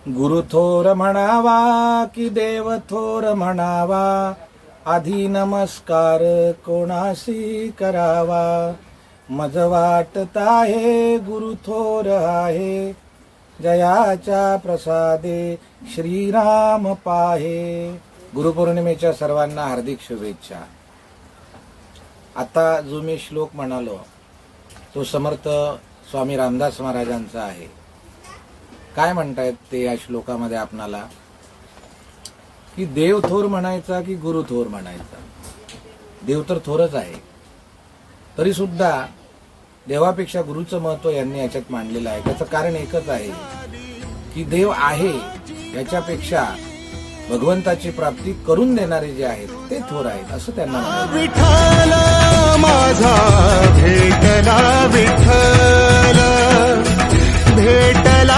गुरु थोर म्हणावा की देव थोर म्हणावा, आधी नमस्कार कोणासी करावा। मज वाटत आहे गुरु थोर आहे, जयाच्या प्रसादे श्रीराम पाहे। गुरुपौर्णिमेच्या सर्वांना हार्दिक शुभेच्छा। आता जो मी श्लोक म्हणालो तो समर्थ स्वामी रामदास महाराजांचा आहे। काय म्हणतायत ते या श्लोकामध्ये आपणाला, की देव थोर म्हणायचा की गुरु थोर म्हणायचा। देव तर थोरच आहे, तरी सुद्धा देवापेक्षा गुरुचं महत्व यांनी याच्यात मांडलेलं आहे। त्याचं कारण एकच आहे की देव आहे याच्यापेक्षा भगवंताची प्राप्ती करून देणारे जे आहेत ते थोर आहेत असं त्यांना म्हणायचं। विठ्ठल माझा भेटला, विठ्ठल भेटला।